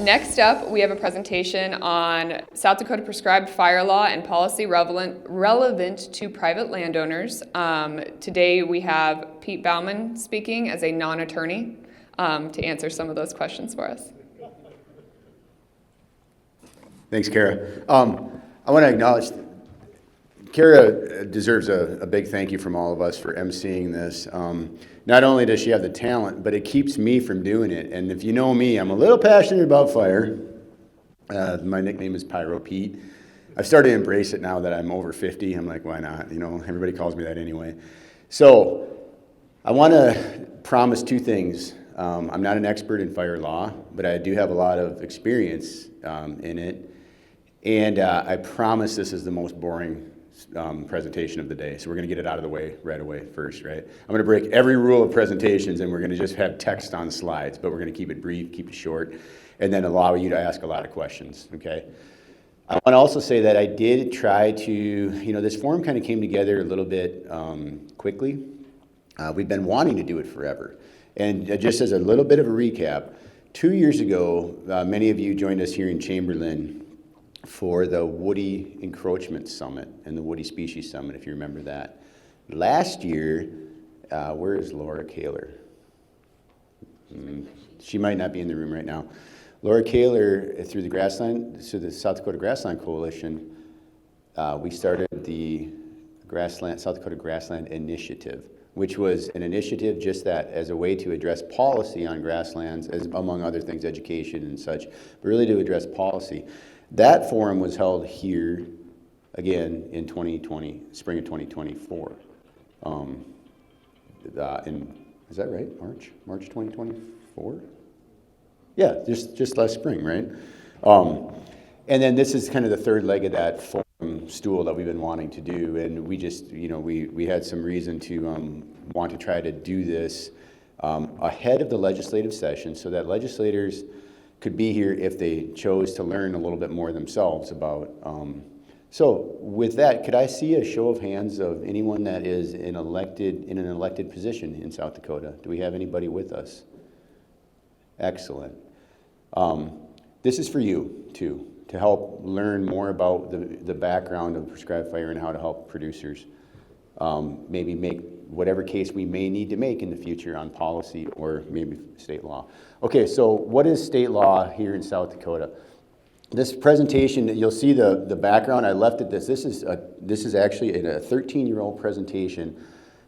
Next up, we have a presentation on South Dakota prescribed fire law and policy relevant to private landowners. Today we have Pete Bauman speaking as a non-attorney to answer some of those questions for us. Thanks, Kara. I want to acknowledge Kara deserves a big thank you from all of us for emceeing this. Not only does she have the talent, but it keeps me from doing it. And if you know me, I'm a little passionate about fire. My nickname is Pyro Pete. I've started to embrace it now that I'm over 50. I'm like, why not? You know, everybody calls me that anyway. So I want to promise two things. I'm not an expert in fire law, but I do have a lot of experience in it. And I promise this is the most boring presentation of the day. So we're going to get it out of the way right away first, right? I'm going to break every rule of presentations and we're going to just have text on slides, but we're going to keep it brief, keep it short, and then allow you to ask a lot of questions, okay? I want to also say that I did try to, this forum kind of came together a little bit quickly. We've been wanting to do it forever. And just as a little bit of a recap, 2 years ago, many of you joined us here in Chamberlain for the Woody Encroachment Summit and the Woody Species Summit, if you remember that. Last year, where is Laura Kaler? She might not be in the room right now. Laura Kaler, through the South Dakota Grassland Coalition, we started the South Dakota Grassland Initiative, which was an initiative just that as a way to address policy on grasslands, as among other things, education and such, but really to address policy. That forum was held here again in 2020, spring of 2024. Is that right? March 2024? Yeah, just last spring, right? And then this is kind of the third leg of that forum stool that we've been wanting to do, and we just, we had some reason to want to try to do this ahead of the legislative session so that legislators could be here if they chose to learn a little bit more themselves about. So with that, could I see a show of hands of anyone that is in an elected position in South Dakota? Do we have anybody with us? Excellent. This is for you too, to help learn more about the background of prescribed fire and how to help producers maybe make whatever case we may need to make in the future on policy or maybe state law. Okay, so what is state law here in South Dakota? This presentation, you'll see the background. I left it this. This is actually a 13-year-old presentation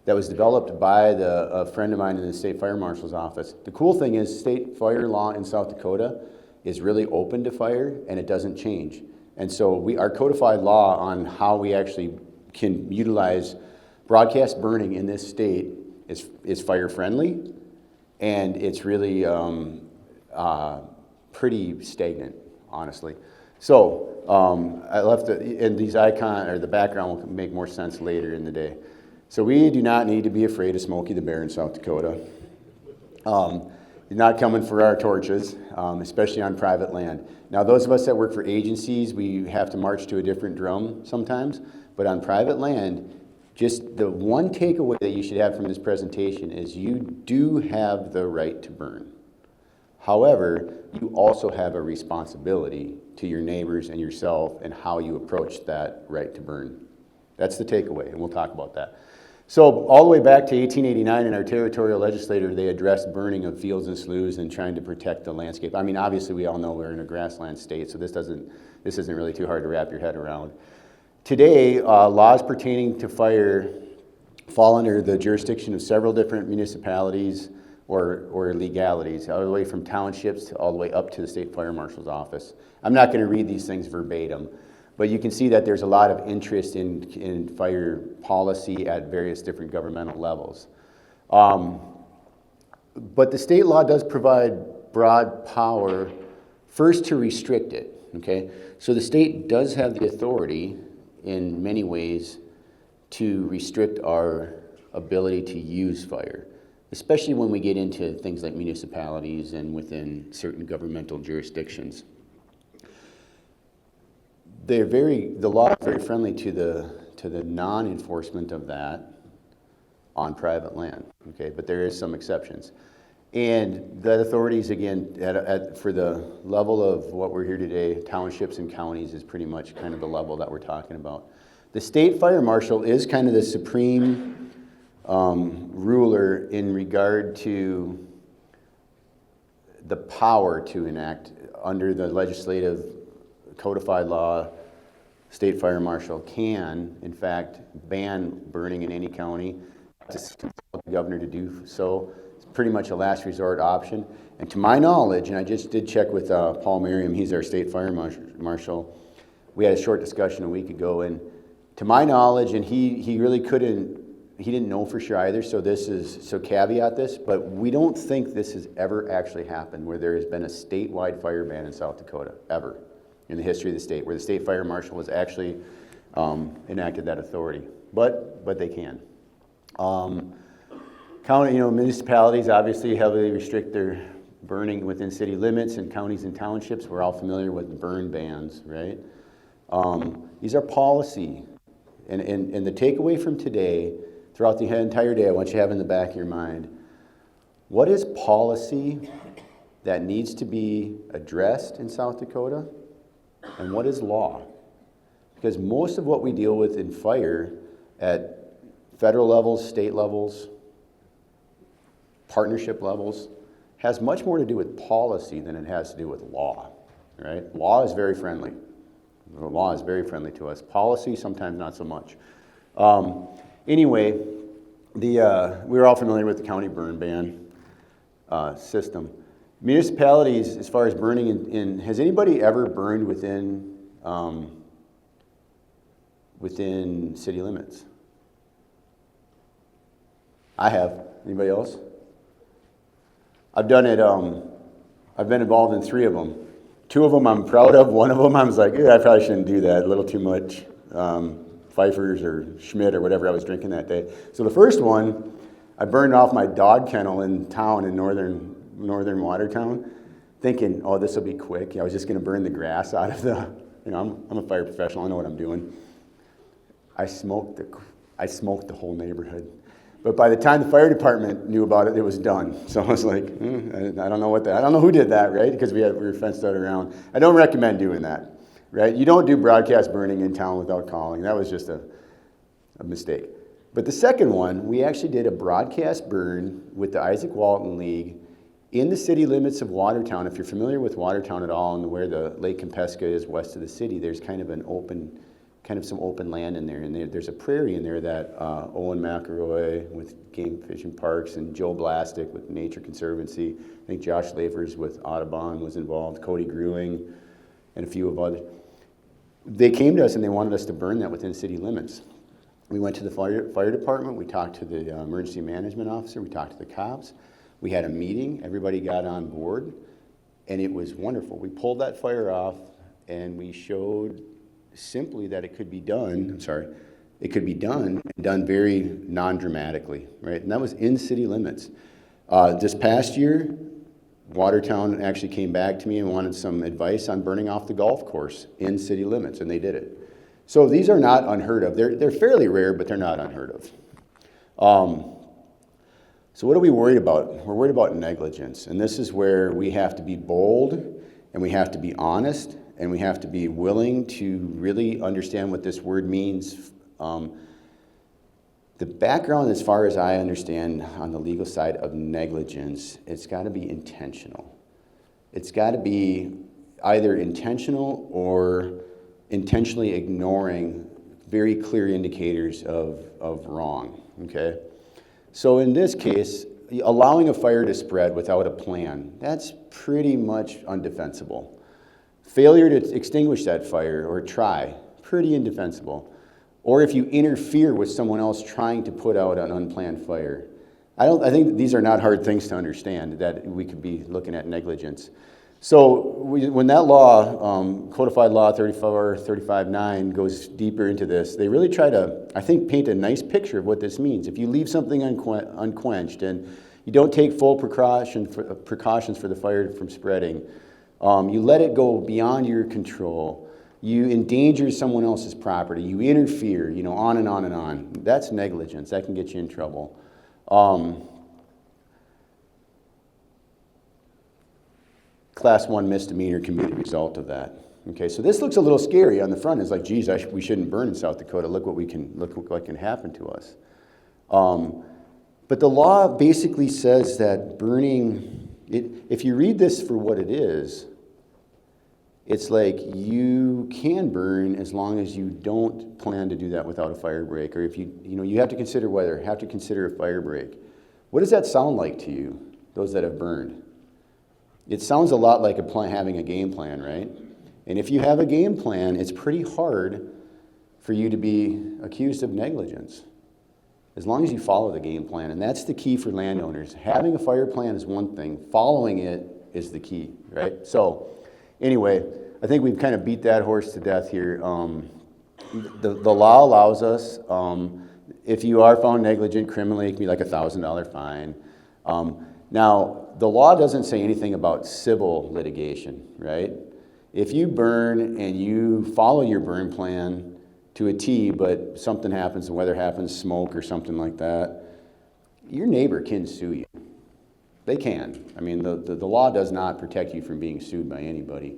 that was developed by a friend of mine in the state fire marshal's office. The cool thing is state fire law in South Dakota is really open to fire and it doesn't change. And so our codified law on how we actually can utilize broadcast burning in this state is fire friendly, and it's really pretty stagnant, honestly. So I left and these the background will make more sense later in the day. So we do not need to be afraid of Smokey the Bear in South Dakota. He's not coming for our torches, especially on private land. Now, those of us that work for agencies, we have to march to a different drum sometimes, but on private land, just the one takeaway that you should have from this presentation is you do have the right to burn. However, you also have a responsibility to your neighbors and yourself and how you approach that right to burn. That's the takeaway, and we'll talk about that. So all the way back to 1889 in our territorial legislature, they addressed burning of fields and sloughs and trying to protect the landscape. I mean, obviously we all know we're in a grassland state, so this isn't really too hard to wrap your head around. Today, laws pertaining to fire fall under the jurisdiction of several different municipalities or legalities, all the way from townships all the way up to the state fire marshal's office. I'm not going to read these things verbatim, but you can see that there's a lot of interest in fire policy at various different governmental levels. But the state law does provide broad power, first to restrict it, okay? So the state does have the authority in many ways to restrict our ability to use fire, especially when we get into things like municipalities and within certain governmental jurisdictions. The law is very friendly to the non-enforcement of that on private land, okay? But there is some exceptions. And that authorities, again, for the level of what we're here today, townships and counties is pretty much kind of the level that we're talking about. The state fire marshal is kind of the supreme ruler in regard to the power to enact under the legislative codified law. State fire marshal can, in fact, ban burning in any county. To consult the governor to do so. It's pretty much a last resort option. And to my knowledge, and I just did check with Paul Merriam, he's our state fire marshal. We had a short discussion a week ago, and to my knowledge, and he really he didn't know for sure either, so caveat this, but we don't think this has ever actually happened where there has been a statewide fire ban in South Dakota, ever, in the history of the state, where the state fire marshal has actually enacted that authority. But they can. Municipalities obviously heavily restrict their burning within city limits, and counties and townships, we're all familiar with burn bans, right? These are policy. And the takeaway from today, throughout the entire day, I want you to have in the back of your mind, what is policy that needs to be addressed in South Dakota, and what is law? Because most of what we deal with in fire at federal levels, state levels, partnership levels, has much more to do with policy than it has to do with law, right? Law is very friendly. The law is very friendly to us. Policy, sometimes not so much. Anyway, we're all familiar with the county burn ban system. Municipalities, as far as burning has anybody ever burned within city limits? I have. Anybody else? I've done it, I've been involved in 3 of them. 2 of them I'm proud of. 1 of them I was like, I probably shouldn't do that, a little too much. Pfeiffer's or Schmidt or whatever I was drinking that day. So the first one, I burned off my dog kennel in town in northern Watertown, thinking, oh, this will be quick. I was just going to burn the grass out of the, I'm a fire professional, I know what I'm doing. I smoked the whole neighborhood. But by the time the fire department knew about it, it was done. So I was like, I don't know who did that, right? Because we were fenced out around. I don't recommend doing that, right? You don't do broadcast burning in town without calling. That was just a mistake. But the second one, we actually did a broadcast burn with the Isaac Walton League in the city limits of Watertown. If you're familiar with Watertown at all and where the Lake Kempesca is west of the city, there's some open land in there, and there's a prairie in there that Owen McElroy with Game Fish and Parks and Joe Blastic with Nature Conservancy, I think Josh Lavers with Audubon was involved, Cody Gruing, and a few of others. They came to us and they wanted us to burn that within city limits. We went to the fire department, we talked to the emergency management officer, we talked to the cops, we had a meeting, everybody got on board, and it was wonderful. We pulled that fire off and we showed simply that it could be done, it could be done very non-dramatically, right? And that was in city limits. This past year, Watertown actually came back to me and wanted some advice on burning off the golf course in city limits, and they did it. So these are not unheard of. They're fairly rare, but they're not unheard of. So what are we worried about? We're worried about negligence, and this is where we have to be bold, and we have to be honest, and we have to be willing to really understand what this word means. The background, as far as I understand on the legal side of negligence, it's got to be intentional. It's got to be either intentional or intentionally ignoring very clear indicators of wrong, okay? So in this case, allowing a fire to spread without a plan, that's pretty much undefensible. Failure to extinguish that fire or try, pretty indefensible. Or if you interfere with someone else trying to put out an unplanned fire. I think these are not hard things to understand, that we could be looking at negligence. So when that law, codified law 35.9 goes deeper into this, they really try to, I think, paint a nice picture of what this means. If you leave something unquenched and you don't take full precautions for the fire from spreading, you let it go beyond your control, you endanger someone else's property, you interfere, on and on and on. That's negligence. That can get you in trouble. Class 1 misdemeanor can be the result of that. Okay, so this looks a little scary on the front. It's like, geez, we shouldn't burn in South Dakota. Look what can happen to us. But the law basically says that burning, if you read this for what it is, it's like you can burn as long as you don't plan to do that without a fire break, or if you have to consider weather, have to consider a fire break. What does that sound like to you, those that have burned? It sounds a lot like having a game plan, right? And if you have a game plan, it's pretty hard for you to be accused of negligence, as long as you follow the game plan. And that's the key for landowners. Having a fire plan is one thing, following it is the key, right? So anyway, I think we've kind of beat that horse to death here. The law allows us, if you are found negligent criminally, it can be like a $1,000 fine. Now, the law doesn't say anything about civil litigation, right? If you burn and you follow your burn plan to a T, but something happens, the weather happens, smoke or something like that, your neighbor can sue you. They can. I mean, the law does not protect you from being sued by anybody,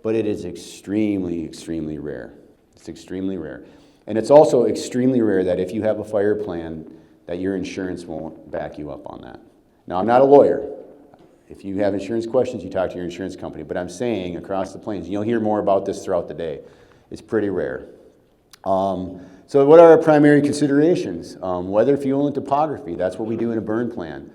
but it is extremely, extremely rare. It's extremely rare. And it's also extremely rare that if you have a fire plan, that your insurance won't back you up on that. Now, I'm not a lawyer. If you have insurance questions, you talk to your insurance company. But I'm saying across the plains, you'll hear more about this throughout the day. It's pretty rare. So what are our primary considerations? Weather, fuel, and topography. That's what we do in a burn plan.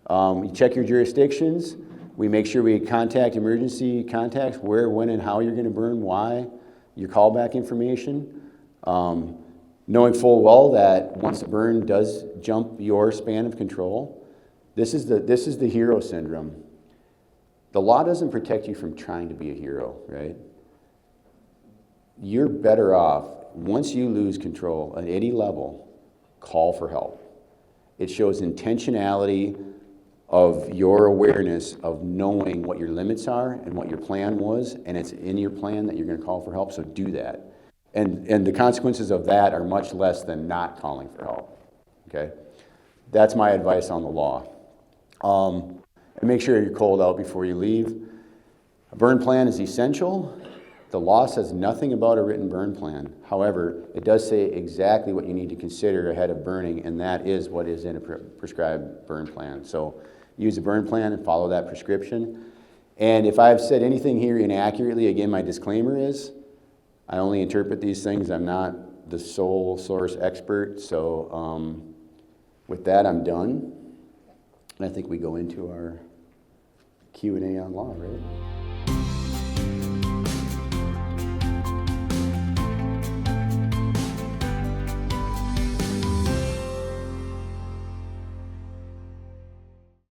You check your jurisdictions. We make sure we contact emergency contacts, where, when, and how you're going to burn, why, your callback information. Knowing full well that once a burn does jump your span of control, this is the hero syndrome. The law doesn't protect you from trying to be a hero, right? You're better off, once you lose control at any level, call for help. It shows intentionality of your awareness of knowing what your limits are and what your plan was, and it's in your plan that you're going to call for help, so do that. And the consequences of that are much less than not calling for help, okay? That's my advice on the law. And make sure you're cold out before you leave. A burn plan is essential. The law says nothing about a written burn plan. However, it does say exactly what you need to consider ahead of burning, and that is what is in a prescribed burn plan. So use a burn plan and follow that prescription. And if I've said anything here inaccurately, again, my disclaimer is I only interpret these things. I'm not the sole source expert. So with that, I'm done. And I think we go into our Q&A on law, right?